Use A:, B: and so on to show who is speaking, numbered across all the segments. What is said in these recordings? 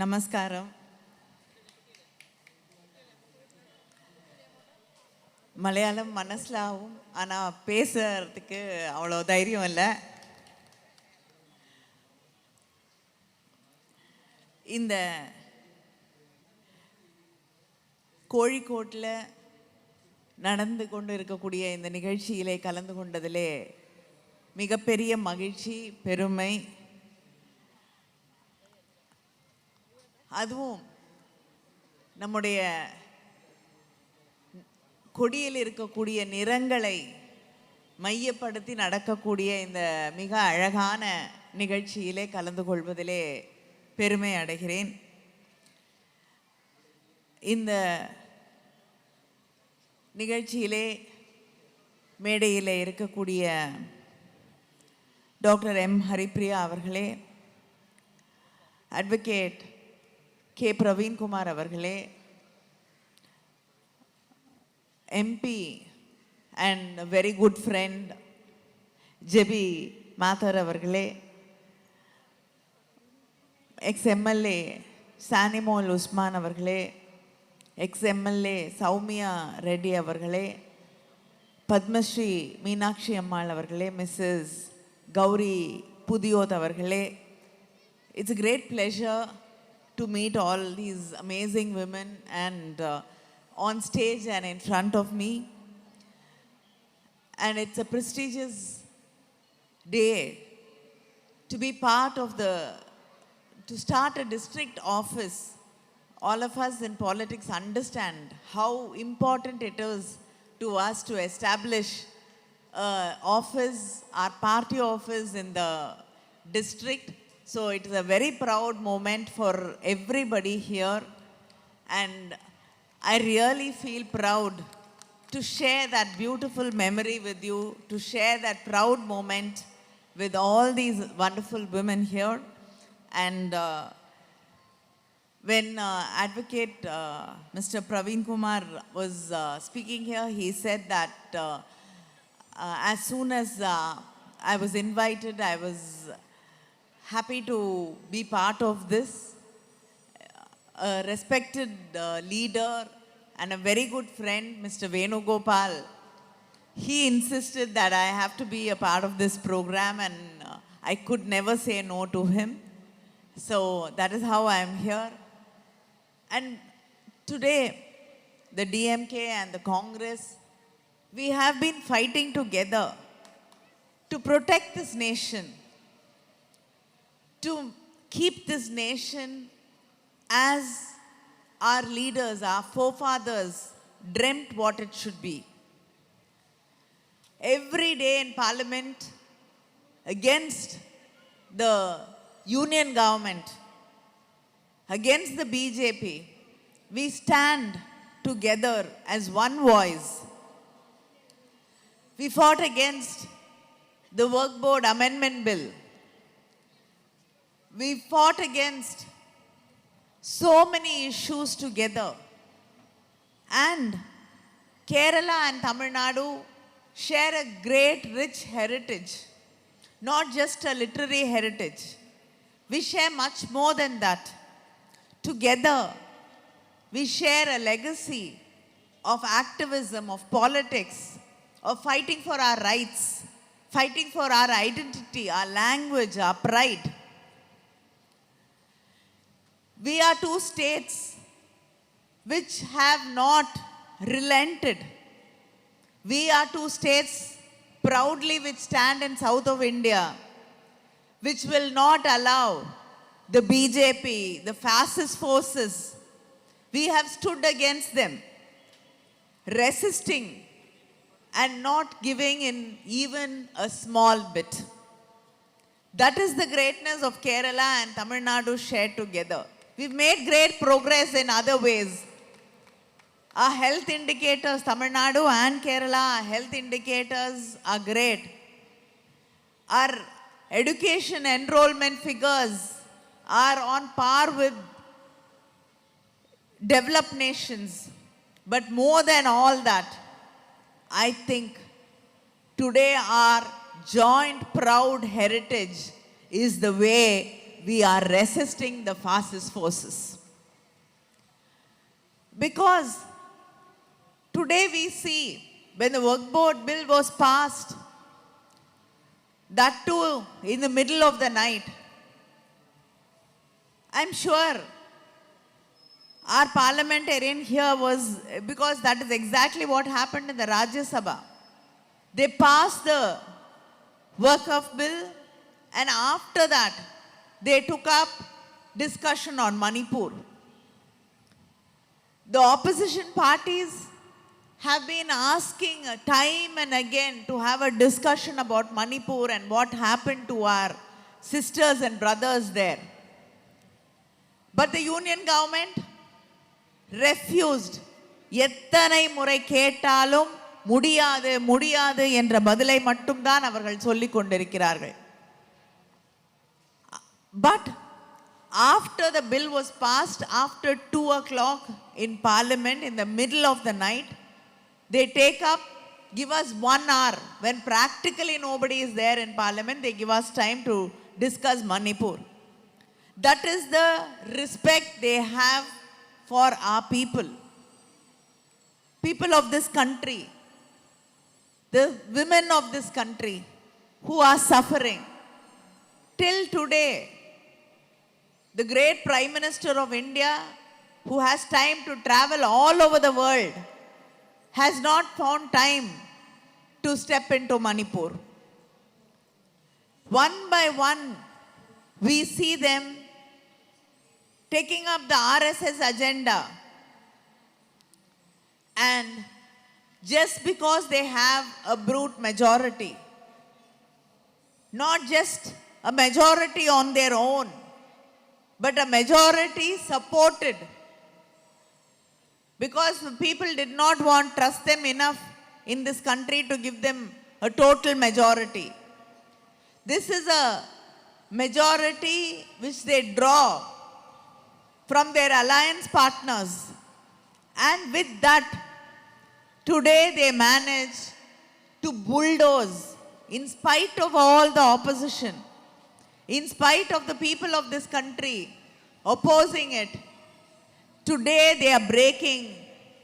A: நமஸ்காரம். மலையாளம் மனசில் ஆகும், ஆனால் பேசுறதுக்கு அவ்வளோ தைரியம் இல்லை. இந்த கோழிக்கோட்டில் நடந்து கொண்டு இருக்கக்கூடிய இந்த நிகழ்ச்சியிலே கலந்து கொண்டதிலே மிகப்பெரிய மகிழ்ச்சி, பெருமை. அதுவும் நம்முடைய கொடியில் இருக்கக்கூடிய நிறங்களை மையப்படுத்தி நடக்கக்கூடிய இந்த மிக அழகான நிகழ்ச்சியிலே கலந்து கொள்வதிலே பெருமை அடைகிறேன். இந்த நிகழ்ச்சியிலே மேடையில் இருக்கக்கூடிய டாக்டர் எம் ஹரிப்ரியா அவர்களே, அட்வொகேட் கே பிரவீன்குமார் அவர்களே, MP and a very good friend Jebi Mather அவர்களே, ex-MLA சானிமோல் உஸ்மான் அவர்களே, ex-MLA சௌமியா ரெட்டி அவர்களே, பத்மஸ்ரீ மீனாட்சி அம்மாள் அவர்களே, மிஸ்ஸஸ் கௌரி புதியோத் அவர்களே. It's a great pleasure to meet all these amazing women and on stage and in front of me. And it's a prestigious day to be part of to start a district office. All of us in politics understand how important it is to us to establish office, our party office in the district. So it is a very proud moment for everybody here, and I really feel proud to share that beautiful memory with you, to share that proud moment with all these wonderful women here. And when Advocate Mr. Praveen Kumar was speaking here, he said that as soon as I was invited, I was happy to be part of this. A respected leader and a very good friend, Mr. Venugopal, he insisted that I have to be a part of this program, and I could never say no to him. So that is how I am here. And today, the DMK and the Congress, we have been fighting together to protect this nation, to keep this nation as our leaders, our forefathers dreamt what it should be. Every day in Parliament, against the union government, against the BJP, we stand together as one voice. We fought against the Work Board Amendment Bill. We fought against so many issues together. And Kerala and Tamil Nadu share a great rich heritage, not just a literary heritage. We share much more than that. Together, we share a legacy of activism, of politics, of fighting for our rights, fighting for our identity, our language, our pride. We are two states which have not relented. We are two states proudly which stand in south of India, which will not allow the BJP, the fascist forces. We have stood against them, resisting and not giving in even a small bit. That is the greatness of Kerala and Tamil Nadu shared together. We've made great progress in other ways. Our health indicators, Tamil Nadu and Kerala, our health indicators are great. Our education enrollment figures are on par with developed nations. But more than all that, I think today our joint proud heritage is the way we are resisting the fascist forces. Because today we see when the work board bill was passed, that too in the middle of the night, I'm sure our parliamentarian here was, because that is exactly what happened in the Rajya Sabha. They passed the work-off bill, and after that, they took up discussion on Manipur. The opposition parties have been asking time and again to have a discussion about Manipur and what happened to our sisters and brothers there. But the union government refused. எத்தனை முறை கேட்டாலும் முடியாது முடியாது என்ற பதிலை மட்டும்தான் அவர்கள் சொல்லிக் கொண்டிருக்கிறார்கள். But after the bill was passed, after 2 o'clock in parliament, in the middle of the night, they take up, give us 1 hour. When practically nobody is there in parliament, they give us time to discuss Manipur. That is the respect they have for our people. People of this country, the women of this country who are suffering. Till today, the great Prime Minister of India, who has time to travel all over the world, has not found time to step into Manipur. One by one, we see them taking up the RSS agenda. And just because they have a brute majority, not just a majority on their own, but a majority supported, because the people did not trust them enough in this country to give them a total majority. This is a majority which they draw from their alliance partners. And with that, today they manage to bulldoze, in spite of all the opposition, in spite of the people of this country opposing it. Today they are breaking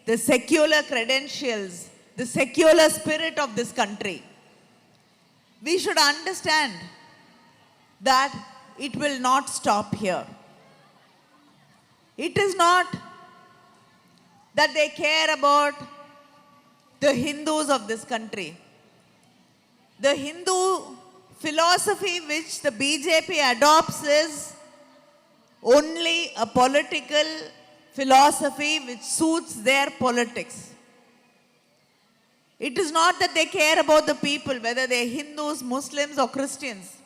A: the secular credentials, the secular spirit of this country. We should understand that it will not stop here. It is not that they care about the Hindus of this country. The Hindu philosophy which the BJP adopts is only a political philosophy which suits their politics. It is not that they care about the people, whether they are Hindus, Muslims or Christians.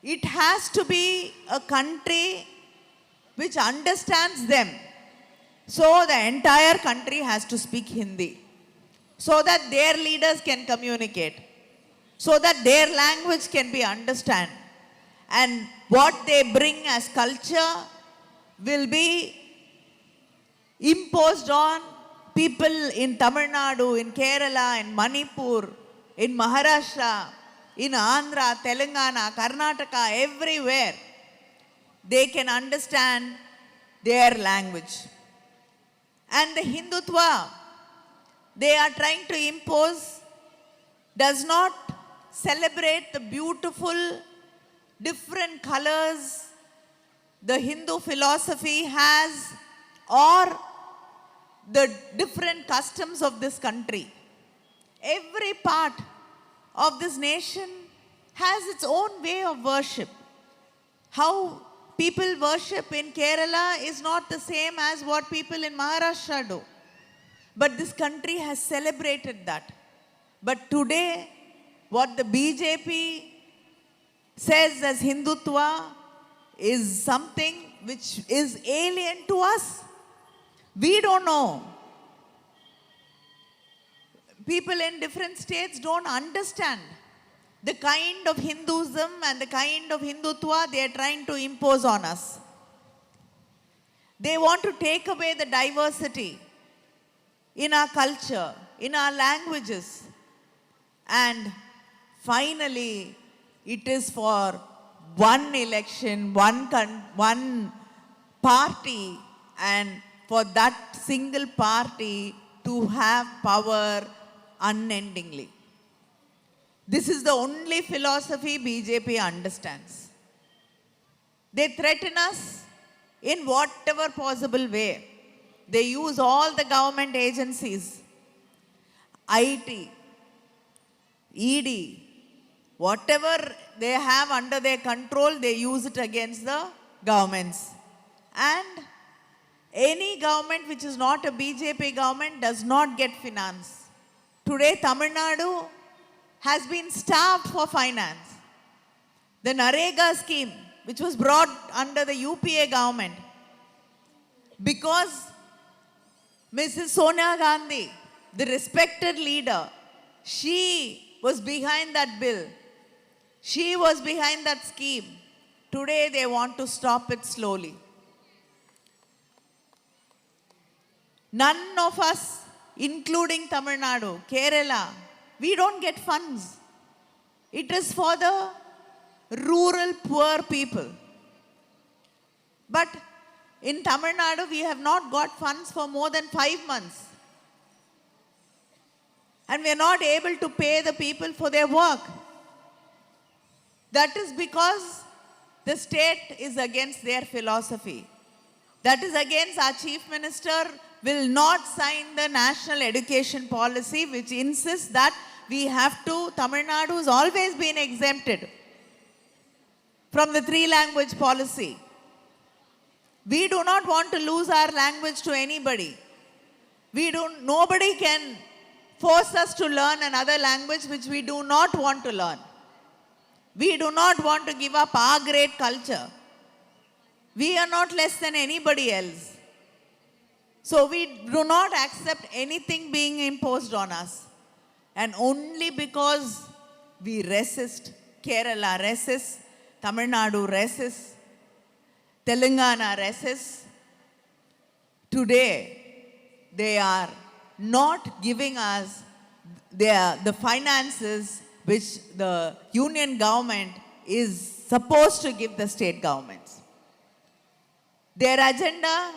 A: It has to be a country which understands them. So the entire country has to speak Hindi, so that their leaders can communicate, so that their language can be understood. And what they bring as culture will be imposed on people in Tamil Nadu, in Kerala, in Manipur, in Maharashtra, in Andhra, Telangana, Karnataka, everywhere. They can understand their language. And the Hindutva they are trying to impose does not celebrate the beautiful different colors the Hindu philosophy has, or the different customs of this country. Every part of this nation has its own way of worship. How people worship in Kerala is not the same as what people in Maharashtra do. But this country has celebrated that. But today, what the BJP says as Hindutva is something which is alien to us. We don't know. People in different states don't understand the kind of Hinduism and the kind of Hindutva they are trying to impose on us. They want to take away the diversity in our culture, in our languages. And finally, it is for one election, one party, and for that single party to have power unendingly. This is the only philosophy BJP understands. They threaten us in whatever possible way. They use all the government agencies, IT, ED, whatever they have under their control, they use it against the governments. And any government which is not a BJP government does not get finance. Today, Tamil Nadu has been starved for finance. The Narega scheme, which was brought under the UPA government, because Mrs. Sonia Gandhi, the respected leader, she was behind that bill. She was behind that scheme. Today they want to stop it slowly. None of us, including Tamil Nadu, Kerala, we don't get funds. It is for the rural poor people. But in Tamil Nadu, we have not got funds for more than 5 months. And we are not able to pay the people for their work. That is because the state is against their philosophy. That is against our Chief Minister will not sign the national education policy which insists that we have to, Tamil Nadu has always been exempted from the 3-language policy. We do not want to lose our language to anybody. Nobody can force us to learn another language which we do not want to learn. We do not want to give up our great culture. We are not less than anybody else. So we do not accept anything being imposed on us. And only because we resist, Kerala resists, Tamil Nadu resists, Telangana resists, today they are not giving us the finances which the union government is supposed to give the state governments. Their agenda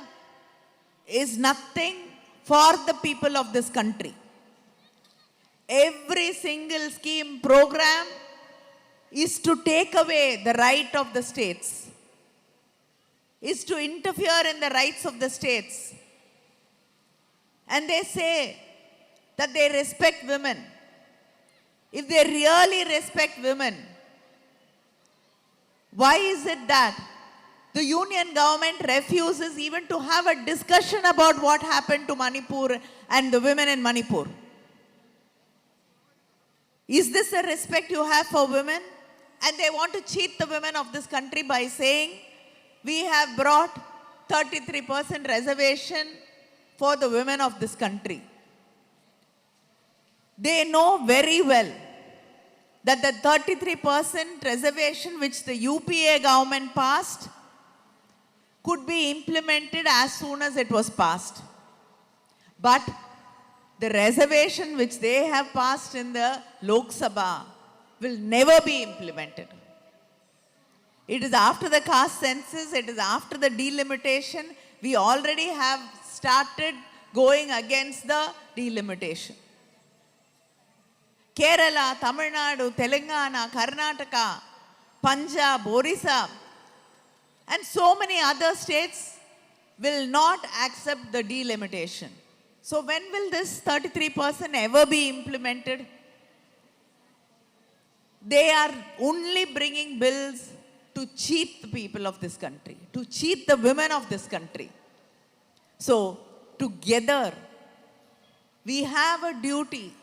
A: is nothing for the people of this country. Every single scheme program is to take away the right of the states, is to interfere in the rights of the states. And they say that they respect women. If they really respect women, why is it that the union government refuses even to have a discussion about what happened to Manipur and the women in Manipur? Is this a respect you have for women? And they want to cheat the women of this country by saying, we have brought 33% reservation for the women of this country. They know very well that the 33% reservation which the UPA government passed could be implemented as soon as it was passed. But the reservation which they have passed in the Lok Sabha will never be implemented. It is after the caste census, it is after the delimitation. We already have started going against the delimitation. Kerala, Tamil Nadu, Telangana, Karnataka, Punjab, Orissa, and so many other states will not accept the delimitation. So when will this 33% ever be implemented? They are only bringing bills to cheat the people of this country, to cheat the women of this country. So together, we have a duty.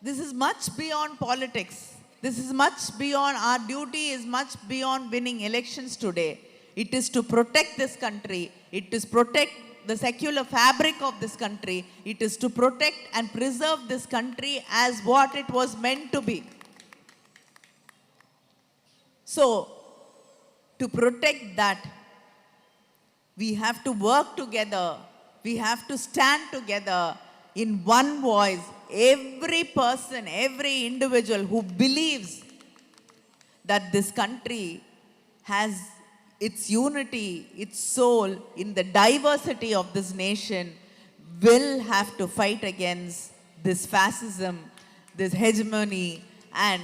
A: This is much beyond politics. This is much beyond, our duty is much beyond winning elections today. It is to protect this country. It is protect the secular fabric of this country. It is to protect and preserve this country as what it was meant to be. So, to protect that, we have to work together. We have to stand together in one voice. Every person, every individual who believes that this country has its unity, its soul in the diversity of this nation, will have to fight against this fascism, this hegemony, and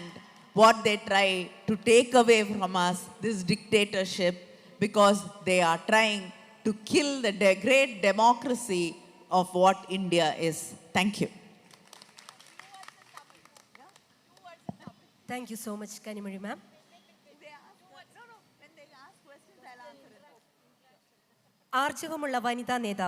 A: what they try to take away from us, this dictatorship, because they are trying to kill the great democracy of what India is. Thank you.
B: Thank you so much, Kanimari ma'am. ആർജവമുള്ള വനിതാ നേതാവ്